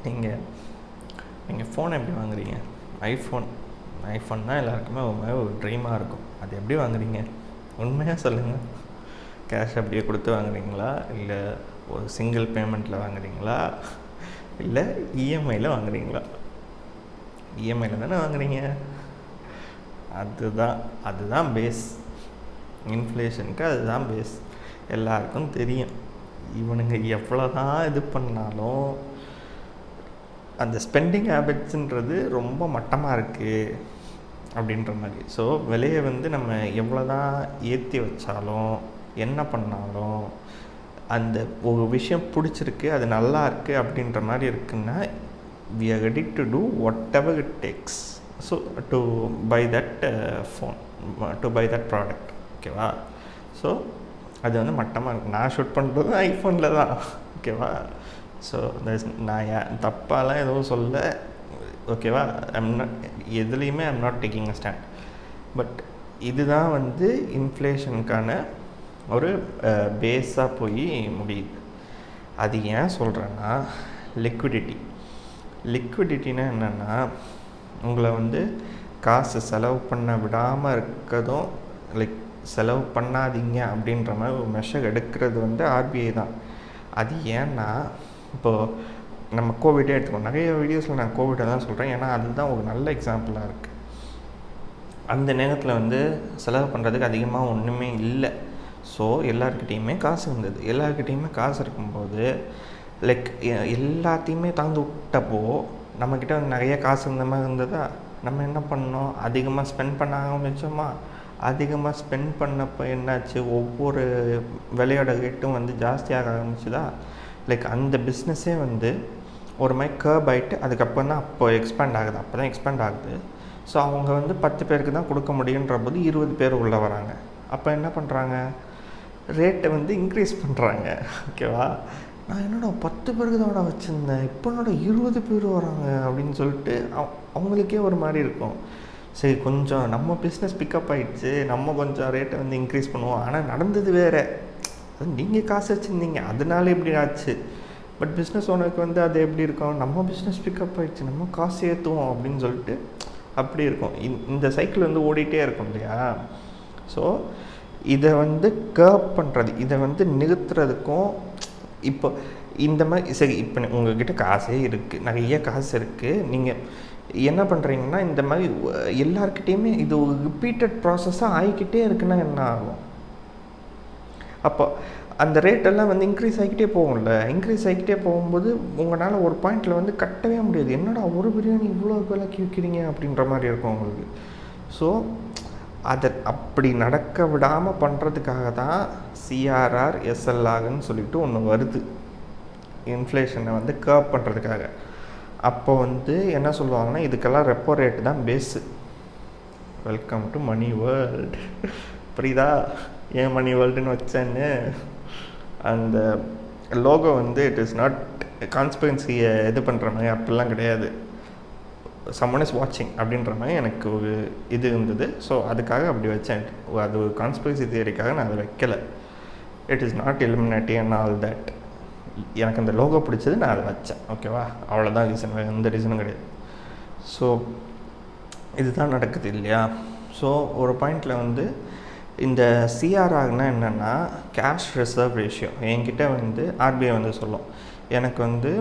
நீங்கள் நீங்கள் ஃபோன் எப்படி வாங்குறீங்க? ஐஃபோன் தான் எல்லாருக்குமே ஒரு ட்ரீமாக இருக்கும். அது எப்படி வாங்குறீங்க? உண்மையாக சொல்லுங்கள். கேஷ் அப்படியே கொடுத்து வாங்குறீங்களா, இல்லை ஒரு சிங்கிள் பேமெண்ட்டில் வாங்குறீங்களா, இல்லை இஎம்ஐயில் வாங்குறீங்களா? இஎம்ஐயில் தானே வாங்குறீங்க. அதுதான் பேஸ். இன்ஃப்ளேஷனுக்கு அதுதான் பேஸ். எல்லாருக்கும் தெரியும். இவனுங்க எவ்வளோ தான் இது பண்ணாலும் அந்த ஸ்பெண்டிங் ஹேபிட்ஸுன்றது ரொம்ப மட்டமாக இருக்குது அப்படின்ற மாதிரி. ஸோ விலையை நம்ம எவ்வளோ தான் ஏற்றி வச்சாலும் என்ன பண்ணாலும் அந்த ஒரு விஷயம் பிடிச்சிருக்கு, அது நல்லா இருக்குது அப்படின்ற மாதிரி இருக்குன்னா we are ready to do whatever it takes so to buy that phone, to buy that product. ஓகேவா? ஸோ அது மட்டமாக இருக்குது. நான் ஷூட் பண்ணுறது ஐஃபோனில் தான். ஓகேவா? ஸோ நான் தப்பாலாம் எதுவும் சொல்ல. ஓகேவா? எதுலேயுமே I'm not taking a stand. But இதுதான் இன்ஃப்ளேஷனுக்கான ஒரு பேஸாக போய் முடியுது. அது ஏன் சொல்கிறேன்னா, லிக்விடிட்டினா என்னென்னா, உங்களை காசு செலவு பண்ண விடாமல் இருக்கதும், செலவு பண்ணாதீங்க அப்படின்ற மாதிரி ஒரு மெஷர் எடுக்கிறது ஆர்பிஐ தான். அது ஏன்னா, இப்போது நம்ம கோவிடே எடுத்துக்கோம். நிறைய வீடியோஸில் நான் கோவிடை தான் சொல்கிறேன், ஏன்னா அதுதான் ஒரு நல்ல எக்ஸாம்பிளாக இருக்குது. அந்த நேரத்தில் செலவு பண்ணுறதுக்கு அதிகமாக ஒன்றுமே இல்லை. ஸோ எல்லாருக்கிட்டேயுமே காசு இருந்தது. எல்லாருக்கிட்டேயுமே காசு இருக்கும்போது எல்லாத்தையுமே தந்து விட்டப்போ நம்மக்கிட்ட நிறைய காசு இருந்த மாதிரி இருந்ததா, நம்ம என்ன பண்ணோம், அதிகமாக ஸ்பெண்ட் பண்ண ஆரம்பித்தோமா. அதிகமாக ஸ்பெண்ட் பண்ணப்போ என்னாச்சு, ஒவ்வொரு விலையோட ரேட்டும் ஜாஸ்தியாக ஆரம்பிச்சுதா. அந்த பிஸ்னஸே ஒரு மாதிரி கர்ப் ஆகிட்டு அதுக்கப்புறம் தான் அப்போ எக்ஸ்பேண்ட் ஆகுது. ஸோ அவங்க 10 பேருக்கு தான் கொடுக்க முடியுன்ற போது 20 பேர் உள்ளே வராங்க. அப்போ என்ன பண்ணுறாங்க, ரேட்டை இன்க்ரீஸ் பண்ணுறாங்க. ஓகேவா? நான் என்னோட 10 பேருக்கு தான் வச்சுருந்தேன், இப்போ என்னோட 20 பேர் வராங்க அப்படின்னு சொல்லிட்டு அவங்களுக்கே ஒரு மாதிரி இருக்கும். சரி, கொஞ்சம் நம்ம பிஸ்னஸ் பிக்கப் ஆகிடுச்சு, நம்ம கொஞ்சம் ரேட்டை இன்க்ரீஸ் பண்ணுவோம். ஆனால் நடந்தது வேறு. அது நீங்கள் காசு வச்சுருந்தீங்க, அதனால இப்படி ஆச்சு. பட் பிஸ்னஸ் ஓனருக்கு அது எப்படி இருக்கும், நம்ம பிஸ்னஸ் பிக்கப் ஆகிடுச்சு, நம்ம காசு ஏற்றுவோம் அப்படின்னு சொல்லிட்டு அப்படி இருக்கும். இந்த சைக்கிள் ஓடிட்டே இருக்கும் இல்லையா? ஸோ இதை கர்ப் பண்ணுறது, இதை நிறுத்துறதுக்கும் இப்போ இந்த மாதிரி சரி, இப்போ உங்கள்கிட்ட காசே இருக்குது, நிறைய காசு இருக்குது, நீங்கள் என்ன பண்ணுறீங்கன்னா இந்த மாதிரி எல்லாருக்கிட்டேயுமே இது ஒரு ரிப்பீட்டட் ப்ராசஸாக ஆகிக்கிட்டே இருக்குன்னா என்ன ஆகும், அப்போ அந்த ரேட்டெல்லாம் இன்க்ரீஸ் ஆகிக்கிட்டே போகும்ல. இன்க்ரீஸ் ஆகிக்கிட்டே போகும்போது உங்களால் ஒரு பாயிண்டில் கட்டவே முடியாது. என்னடா ஒரு பிரியாணி இவ்வளோ விலைக்கு விற்கிறீங்க அப்படின்ற மாதிரி இருக்கும் உங்களுக்கு. ஸோ அதை அப்படி நடக்க விடாமல் பண்ணுறதுக்காக தான் சிஆர்ஆர் எஸ்எல்ஆர்னு சொல்லிட்டு ஒன்று வருது, இன்ஃப்ளேஷனை கர்ப் பண்ணுறதுக்காக. அப்போ என்ன சொல்லுவாங்கன்னா, இதுக்கெல்லாம் ரெப்போ ரேட்டு தான் base. Welcome to money world. புரியுதா ஏன் மணி வேர்ல்டுன்னு வச்சேன்னு? அந்த லோகோ இட் இஸ் நாட் கான்ஸ்பிரன்சியை இது பண்ணுற மாதிரி அப்படிலாம் கிடையாது. சம்மன் இஸ் வாட்சிங் அப்படின்ற மாதிரி எனக்கு ஒரு இது இருந்தது. ஸோ அதுக்காக அப்படி வச்சேன். அது ஒரு கான்ஸ்பிரன்சி தியரிக்காக நான் அதை வைக்கலை. It is not elementary and all that. எனக்கு அந்த லோகோ பிடிச்சது, நான் அதை வச்சேன். ஓகேவா? அவ்வளோதான் ரீசன், வேறு எந்த ரீசனும் கிடையாது. ஸோ இதுதான் நடக்குது இல்லையா? ஸோ ஒரு பாயிண்டில் இந்த சிஆர்ஆர்னால் என்னென்னா, கேஷ் ரிசர்வ் ரேஷியோ. என்கிட்ட ஆர்பிஐ சொல்லும், எனக்கு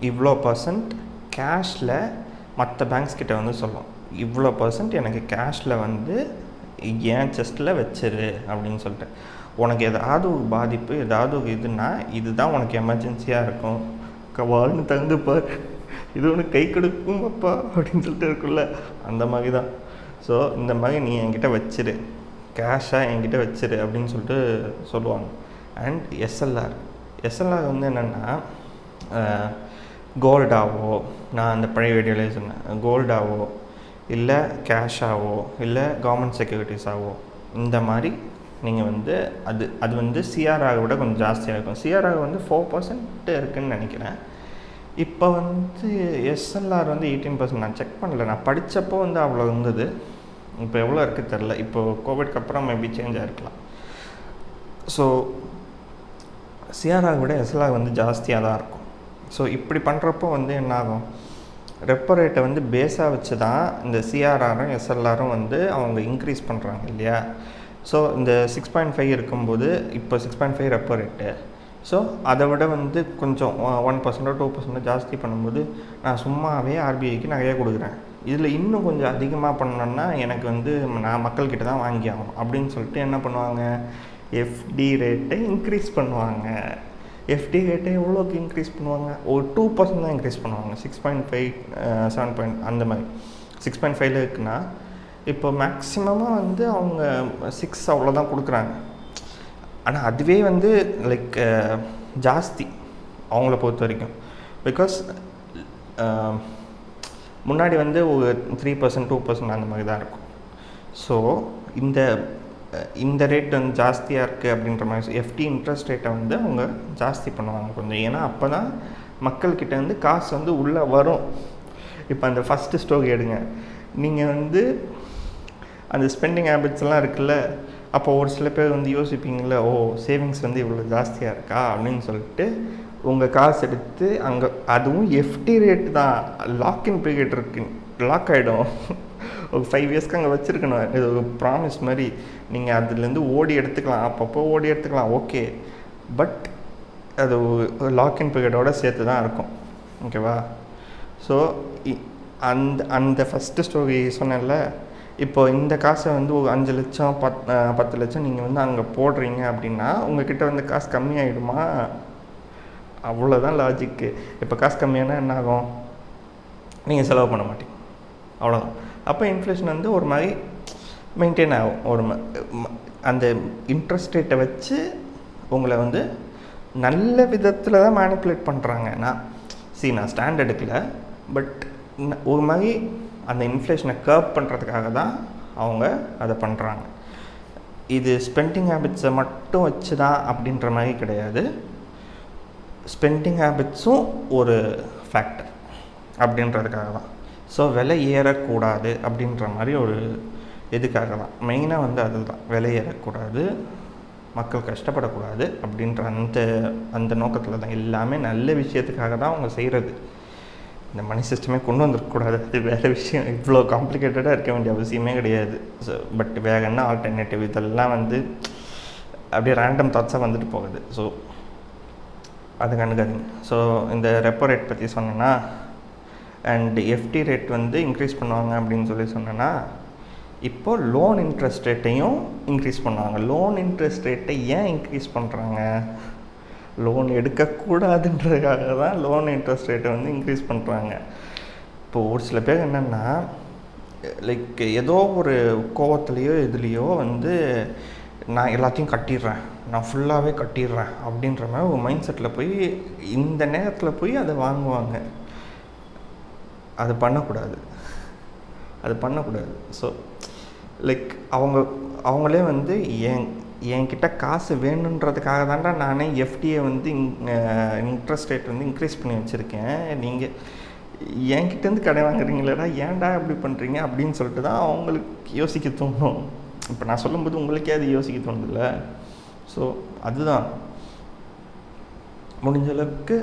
இவ்வளோ % கேஷில், மற்ற பேங்க்ஸ் கிட்ட சொல்லும், இவ்வளோ % எனக்கு கேஷில் ஏன் செஸ்ட்டில் வச்சிரு அப்படின்னு சொல்லிட்டு. உனக்கு ஏதாவது ஒரு பாதிப்பு, ஏதாவது ஒரு இதுனா, இதுதான் உனக்கு எமர்ஜென்சியாக இருக்கும், வாழ்னு தந்து பார், இது உனக்கு கை கொடுக்கும் அப்பா அப்படின்னு சொல்லிட்டு இருக்குல்ல, அந்த மாதிரி தான். ஸோ இந்த மாதிரி நீ என்கிட்ட வச்சிரு, கேஷாக என்கிட்ட வச்சிரு அப்படின்னு சொல்லிட்டு சொல்லுவாங்க. அண்ட் எஸ்எல்ஆர் என்னென்னா, கோல்டாவோ, நான் அந்த பழைய வீடியோவிலே சொன்னேன், கோல்டாவோ இல்லை கேஷாவோ இல்லை கவர்மெண்ட் செக்யூரிட்டிஸாவோ, இந்த மாதிரி நீங்கள் அது சிஆர்ஆரை விட கொஞ்சம் ஜாஸ்தியாக இருக்கும். சிஆர்ஆர் 4% இருக்குதுன்னு நினைக்கிறேன். இப்போ எஸ்எல்ஆர் 18%. நான் செக் பண்ணல, நான் படித்தப்போ அவ்வளோ இருந்தது. இப்போ எவ்வளோ இருக்குது தெரில. இப்போது கோவிட்க்கு அப்புறம் மேபி சேஞ்ச் ஆகிருக்கலாம். ஸோ சிஆர்ஆர் விட எஸ்எல்ஆர் ஜாஸ்தியாக தான் இருக்கும். ஸோ இப்படி பண்ணுறப்போ வந்து என்னாகும், ரெப்போ ரேட்டை வந்து பேஸாக வச்சு தான் இந்த சிஆர்ஆரும் எஸ்எல்ஆரும் வந்து அவங்க இன்க்ரீஸ் பண்ணுறாங்க இல்லையா. ஸோ இந்த 6.5 இருக்கும்போது இப்போ 6.5 ரெப்போ ரேட்டு. ஸோ அதை விட வந்து கொஞ்சம் 1% 2% ஜாஸ்தி பண்ணும்போது நான் சும்மாவே ஆர்பிஐக்கு நிறையா கொடுக்குறேன். இதில் இன்னும் கொஞ்சம் அதிகமாக பண்ணோன்னா எனக்கு வந்து நான் மக்கள்கிட்ட தான் வாங்கி ஆகணும் அப்படின்னு சொல்லிட்டு என்ன பண்ணுவாங்க, எஃப்டி ரேட்டை இன்க்ரீஸ் பண்ணுவாங்க. எஃப்டி ரேட்டை எவ்வளோக்கு இன்க்ரீஸ் பண்ணுவாங்க, ஒரு 2% தான் இன்க்ரீஸ் பண்ணுவாங்க. 6.5 7 அந்த மாதிரி 6.5 இருக்குன்னா இப்போ மேக்ஸிமமாக வந்து அவங்க 6 அவ்வளோதான் கொடுக்குறாங்க. ஆனால் அதுவே வந்து லைக் ஜாஸ்தி அவங்கள பொறுத்த வரைக்கும். பிகாஸ் முன்னாடி வந்து ஒரு 3% 2% அந்த மாதிரி தான் இருக்கும். ஸோ இந்த ரேட் வந்து ஜாஸ்தியாக இருக்குது அப்படின்ற மாதிரி எஃப்டி இன்ட்ரெஸ்ட் ரேட்டை வந்து அவங்க ஜாஸ்தி பண்ணுவாங்க கொஞ்சம். ஏன்னா அப்போ தான் மக்கள்கிட்ட வந்து காசு வந்து உள்ளே வரும். இப்போ அந்த ஃபஸ்ட்டு ஸ்டோரி எடுங்க, நீங்கள் வந்து அந்த ஸ்பெண்டிங் ஹேபிட்ஸ்லாம் இருக்குல்ல, அப்போ ஒரு சில பேர் வந்து யோசிப்பீங்கள, ஓ சேவிங்ஸ் வந்து இவ்வளோ ஜாஸ்தியாக இருக்கா அப்படின்னு சொல்லிட்டு உங்கள் காசு எடுத்து அங்கே, அதுவும் எஃப்டி ரேட்டு தான், லாக்இன் பீரியட் இருக்கு, லாக் ஆகிடும். ஒரு 5 இயர்ஸ்க்கு அங்கே வச்சுருக்கணும். இது ஒரு ப்ராமிஸ் மாதிரி. நீங்கள் அதுலேருந்து ஓடி எடுத்துக்கலாம், அப்பப்போ ஓடி எடுத்துக்கலாம், ஓகே. பட் அது லாக்இன் பீரியடோடு சேர்த்து தான் இருக்கும், ஓகேவா. ஸோ அந்த ஃபஸ்ட்டு ஸ்டோரி சொன்னேன்ல, இப்போ இந்த காசை வந்து ஒரு 5 லட்சம் 10 லட்சம் நீங்கள் வந்து அங்கே போடுறீங்க அப்படின்னா உங்கள்கிட்ட வந்து காசு கம்மியாகிடுமா? அவ்வளோதான் லாஜிக்கு. இப்போ காசு கம்மியானா என்ன ஆகும், நீங்கள் செலவு பண்ண மாட்டீங்க, அவ்வளோதான். அப்போ இன்ஃப்ளேஷன் வந்து ஒரு மாதிரி மெயின்டைன் ஆகும். ஒரு அந்த இன்ட்ரெஸ்ட் ரேட்டை வச்சு உங்களை வந்து நல்ல விதத்தில் தான் மேனிப்புலேட் பண்ணுறாங்க. நான் ஸ்டாண்ட் எடுக்கல, பட் ஒரு மாதிரி அந்த இன்ஃப்ளேஷனை கர்ப் பண்ணுறதுக்காக தான் அவங்க அதை பண்ணுறாங்க. இது ஸ்பெண்டிங் ஹேபிட்ஸை மட்டும் வச்சு தான் அப்படின்ற மாதிரி கிடையாது. ஸ்பெண்டிங் ஹேபிட்ஸும் ஒரு ஃபேக்டர் அப்படின்றதுக்காக தான். ஸோ விலை ஏறக்கூடாது அப்படின்ற மாதிரி ஒரு இதுக்காக தான் மெயினாக வந்து அதுதான், விலை ஏறக்கூடாது, மக்கள் கஷ்டப்படக்கூடாது அப்படின்ற அந்த நோக்கத்தில் தான். எல்லாமே நல்ல விஷயத்துக்காக தான் அவங்க செய்கிறது. இந்த மணி சிஸ்டமே கொண்டு வந்துருக்கக்கூடாது, அது வேறு விஷயம். இவ்வளோ காம்ப்ளிகேட்டடாக இருக்க வேண்டிய அவசியமே கிடையாது. ஸோ பட் வேறு என்ன ஆல்டர்னேட்டிவ், இதெல்லாம் வந்து அப்படியே ரேண்டம் தாட்ஸாக வந்துட்டு போகுது. ஸோ அது கண்டுக்காதீங்க. ஸோ இந்த ரெப்போ ரேட் பற்றி சொன்னேன்னா, அண்ட் எஃப்டி ரேட் வந்து இன்க்ரீஸ் பண்ணுவாங்க அப்படின்னு சொல்லி சொன்னேன்னா, இப்போது லோன் இன்ட்ரெஸ்ட் ரேட்டையும் இன்க்ரீஸ் பண்ணுவாங்க. லோன் இன்ட்ரெஸ்ட் ரேட்டை ஏன் இன்க்ரீஸ் பண்ணுறாங்க, லோன் எடுக்கக்கூடாதுன்றதுக்காக தான் லோன் இன்ட்ரெஸ்ட் ரேட்டை வந்து இன்க்ரீஸ் பண்ணுறாங்க. இப்போது ஒரு சில பேர் என்னென்னா, லைக் ஏதோ ஒரு கோவத்துலேயோ இதுலேயோ வந்து நான் எல்லாத்தையும் கட்டிடுறேன், நான் ஃபுல்லாகவே கட்டிடுறேன் அப்படின்ற மாதிரி ஒரு மைண்ட் செட்டில் போய் இந்த நேரத்தில் போய் அதை வாங்குவாங்க. அது பண்ணக்கூடாது. ஸோ லைக் அவங்களே வந்து என்கிட்ட காசு வேணுன்றதுக்காக தான்டா நானே எஃப்டியை வந்து இன்ட்ரெஸ்ட் ரேட் வந்து இன்க்ரீஸ் பண்ணி வச்சுருக்கேன், நீங்கள் என்கிட்டேருந்து கடை வாங்குறீங்களா, ஏன்டா இப்படி பண்ணுறீங்க அப்படின்னு சொல்லிட்டு தான் அவங்களுக்கு யோசிக்க தோணும். இப்போ நான் சொல்லும்போது உங்களுக்கே அது யோசிக்க தோணுதில்ல. ஸோ அதுதான் முடிஞ்ச அளவுக்கு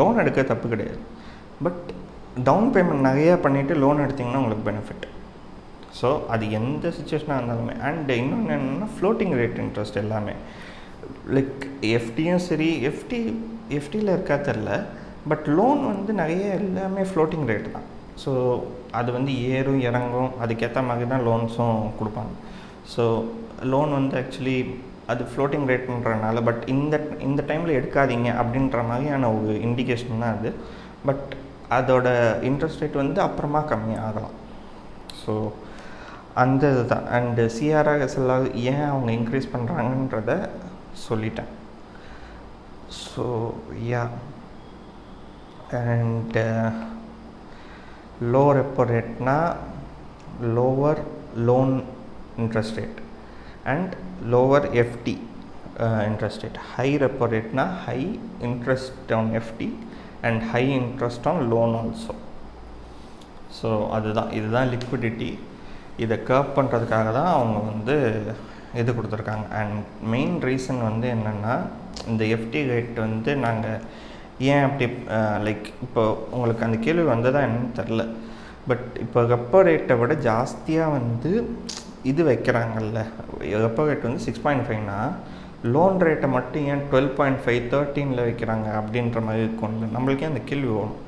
லோன் எடுக்க தப்பு கிடையாது, பட் டவுன் பேமெண்ட் நிறையா பண்ணிவிட்டு லோன் எடுத்திங்கன்னா உங்களுக்கு பெனிஃபிட். ஸோ அது எந்த சுச்சுவேஷனாக இருந்தாலுமே. அண்ட் இன்னொன்று என்னென்னா, ஃப்ளோட்டிங் ரேட் இன்ட்ரெஸ்ட் எல்லாமே லைக் எஃப்டியும் சரி, எஃப்டியில் இருக்கா தெரில, பட் லோன் வந்து நிறைய எல்லாமே ஃப்ளோட்டிங் ரேட் தான். ஸோ அது வந்து ஏறும் இறங்கும், அதுக்கேற்ற மாதிரி தான் லோன்ஸும் கொடுப்பாங்க. ஸோ லோன் வந்து ஆக்சுவலி அது ஃப்ளோட்டிங் ரேட்ன்றனால, பட் இந்த டைமில் எடுக்காதீங்க அப்படின்ற மாதிரியான ஒரு இண்டிகேஷன் தான் அது. பட் அதோட இன்ட்ரெஸ்ட் ரேட் வந்து அப்புறமா கம்மியாகலாம். ஸோ அந்த இதுதான். அண்டு சிஆர்ஆர் எஸ்எல்ஆர் ஏன் அவங்க இன்க்ரீஸ் பண்ணுறாங்கன்றத சொல்லிட்டேன். So yeah, and low repo ரேட்னா lower loan interest rate and lower FD interest rate. High repo ரேட்னா high interest on FD and high interest on loan also. So இதுதான் liquidity. இதை curb பண்ணுறதுக்காக தான் அவங்க வந்து இது கொடுத்துருக்காங்க. அண்ட் மெயின் ரீசன் வந்து என்னென்னா, இந்த எஃப்டி ரேட் வந்து நாங்கள் ஏன் அப்படி லைக் இப்போ உங்களுக்கு அந்த கேள்வி வந்ததா என்னன்னு தெரில. பட் இப்போ ரெப்போ ரேட்டை விட ஜாஸ்தியாக வந்து இது வைக்கிறாங்கல்ல, ரெப்போ ரேட் வந்து 6.5னா லோன் ரேட்டை மட்டும் ஏன் 12.5 13 வைக்கிறாங்க அப்படின்ற மாதிரி கொண்டு நம்மளுக்கே அந்த கேள்வி வரும்.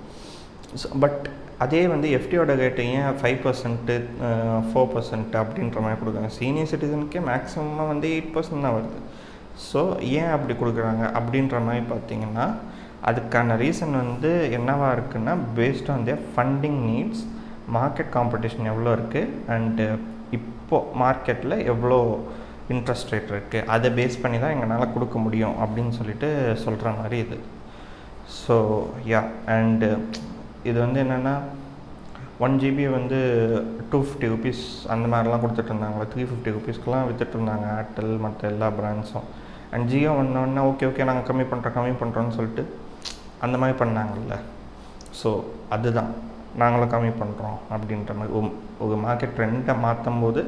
பட் அதே வந்து எஃப்டியோட ரேட்டு ஏன் 5% 4% அப்படின்ற மாதிரி கொடுக்குறாங்க. சீனியர் சிட்டிசனுக்கே மேக்ஸிமம் வந்து 8% தான் வருது. ஸோ ஏன் அப்படி கொடுக்குறாங்க அப்படின்ற மாதிரி பார்த்தீங்கன்னா அதுக்கான ரீசன் வந்து என்னவா இருக்குன்னா based on their funding needs, market competition எவ்வளோ இருக்குது அண்டு இப்போது மார்க்கெட்டில் எவ்வளோ இன்ட்ரெஸ்ட் ரேட் இருக்குது, அதை பேஸ் பண்ணி தான் எங்களால் கொடுக்க முடியும் அப்படின்னு சொல்லிட்டு சொல்கிற மாதிரி இது. ஸோ யா அண்டு இது வந்து என்னென்னா 1 GB வந்து 250 rupees அந்த மாதிரிலாம் கொடுத்துட்ருந்தாங்களா, 350 rupeesக்கெலாம் விற்றுட்ருந்தாங்க ஏர்டெல் மற்ற எல்லா பிராண்ட்ஸும். அண்ட் ஜியோ வந்தோடனே ஓகே நாங்கள் கம்மி பண்ணுறோன்னு சொல்லிட்டு அந்த மாதிரி பண்ணாங்கல்ல. ஸோ அதுதான் நாங்களும் கம்மி பண்ணுறோம் அப்படின்ற மாதிரி ஒரு மார்க்கெட் ட்ரெண்டை மாற்றும் போது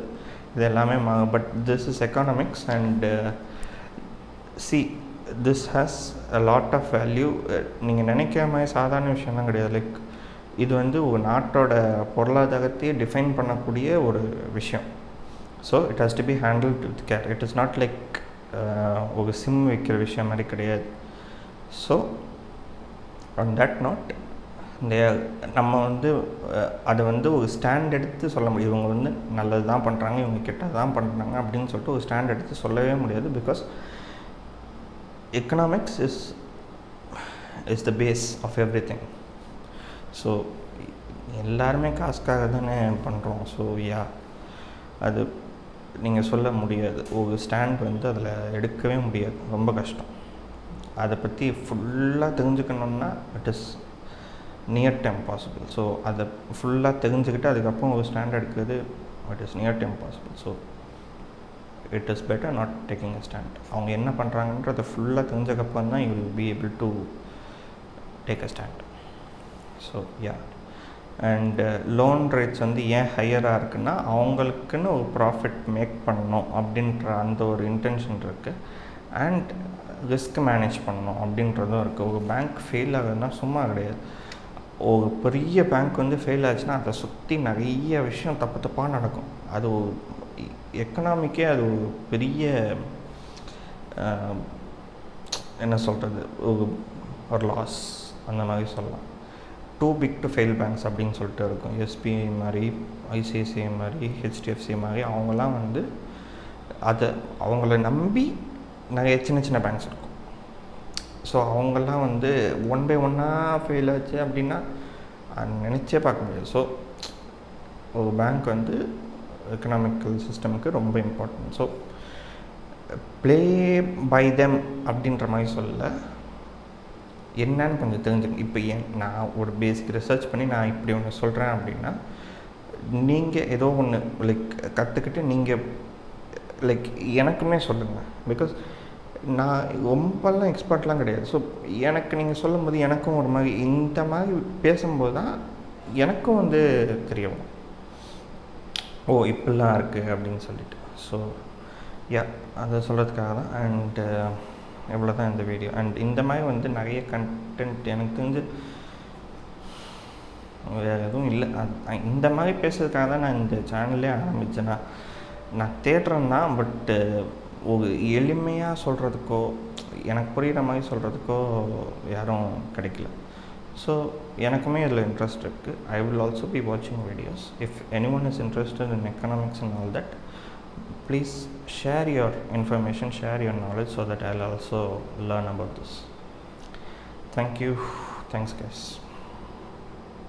இது எல்லாமே but this is economics and see this has a lot of value. நீங்கள் நினைக்கிற மாதிரி சாதாரண விஷயம்லாம் கிடையாது. லைக் இது வந்து ஒரு நாட்டோட பொருளாதாரத்தையே டிஃபைன் பண்ணக்கூடிய ஒரு விஷயம். So it has to be handled with care. It is not like ஒரு சிம் வைக்கிற விஷயம் மாதிரி கிடையாது. ஸோ ஆன் தட் நோட் நம்ம வந்து அதை வந்து ஒரு ஸ்டாண்ட் எடுத்து சொல்ல முடியும். இவங்க வந்து நல்லது தான் பண்ணுறாங்க, இவங்க கெட்டது தான் பண்ணுறாங்க அப்படின்னு சொல்லிட்டு ஒரு ஸ்டாண்ட் எடுத்து சொல்லவே முடியாது. Because economics is the base of everything. ஸோ எல்லாருமே காசுக்காக தானே பண்ணுறோம். ஸோ யா அது நீங்கள் சொல்ல முடியாது. ஒரு ஸ்டாண்ட் வந்து அதில் எடுக்கவே முடியாது, ரொம்ப கஷ்டம். அதை பற்றி ஃபுல்லாக தெரிஞ்சுக்கணுன்னா it is near to impossible. So அதை ஃபுல்லாக தெரிஞ்சுக்கிட்டு அதுக்கப்புறம் ஒரு ஸ்டாண்ட் எடுக்கிறது it is near to impossible. So it is better not taking a stand. அவங்க என்ன பண்ணுறாங்கன்றதை ஃபுல்லாக தெரிஞ்சக்கப்புறம் தான் you will be able to take a stand. So yeah and loan rates வந்து ஏன் ஹையராக இருக்குன்னா அவங்களுக்குன்னு ஒரு ப்ராஃபிட் மேக் பண்ணணும் அப்படின்ற அந்த ஒரு இன்டென்ஷன் இருக்குது. அண்ட் ரிஸ்க் மேனேஜ் பண்ணணும் அப்படின்றதும் இருக்குது. ஒரு பேங்க் ஃபெயில் ஆகுதுன்னா சும்மா கிடையாது. ஒரு பெரிய பேங்க் வந்து ஃபெயில் ஆச்சுன்னா அதை சுற்றி நிறைய விஷயம் தப்பாக நடக்கும். அது எக்கனாமிக்கே அது ஒரு பெரிய என்ன சொல்கிறது ஒரு லாஸ் அந்த மாதிரி சொல்லலாம். Too big to fail banks அப்படின்னு சொல்லிட்டு இருக்கும். எஸ்பிஐ மாதிரி, ஐசிஐசிஐ மாதிரி, ஹெச்டிஎஃப்சி மாதிரி அவங்களாம் வந்து அதை அவங்கள நம்பி நிறைய சின்ன பேங்க்ஸ் இருக்கும். ஸோ அவங்கெல்லாம் வந்து 1 by 1 ஃபெயில் ஆச்சு அப்படின்னா நினச்சே பார்க்க முடியாது. ஸோ ஒரு பேங்க் வந்து எக்கனாமிக்கல் சிஸ்டமுக்கு ரொம்ப important. So play by them அப்படின்ற மாதிரி சொல்ல என்னன்னு கொஞ்சம் தெரிஞ்சுக்கணும். இப்போ நான் ஒரு பேசிக் ரிசர்ச் பண்ணி நான் இப்படி ஒன்று சொல்கிறேன் அப்படின்னா நீங்கள் ஏதோ ஒன்று லைக் கற்றுக்கிட்டு நீங்கள் லைக் எனக்குமே சொல்லுங்கள். பிகாஸ் நான் ரொம்பலாம் எக்ஸ்பர்ட்லாம் கிடையாது. ஸோ எனக்கு நீங்கள் சொல்லும் போது எனக்கும் ஒரு மாதிரி இந்த மாதிரி பேசும்போது தான் எனக்கும் வந்து தெரியும், ஓ இப்படிலாம் இருக்குது அப்படின்னு சொல்லிட்டு. ஸோ யா அதை சொல்கிறதுக்காக தான். அண்டு எவ்வளோ தான் இந்த வீடியோ. அண்ட் இந்த மாதிரி வந்து நிறைய கண்டென்ட் எனக்கு தெரிஞ்சு வேறு எதுவும் இல்லை. இந்த மாதிரி பேசுறதுக்காக தான் நான் இந்த சேனல்லே ஆரம்பித்தேன். நான் தேடுறேன் தான். பட்டு ஒரு எளிமையாக சொல்கிறதுக்கோ எனக்கு புரிகிற மாதிரி சொல்கிறதுக்கோ யாரும் கிடைக்கல. ஸோ எனக்குமே இதில் இன்ட்ரெஸ்ட் இருக்குது. ஐ வில் ஆல்சோ பி வாட்சிங் videos. If any one is interested in economics and all that, please share your information, share your knowledge so that I'll also learn about this. Thank you. Thanks guys.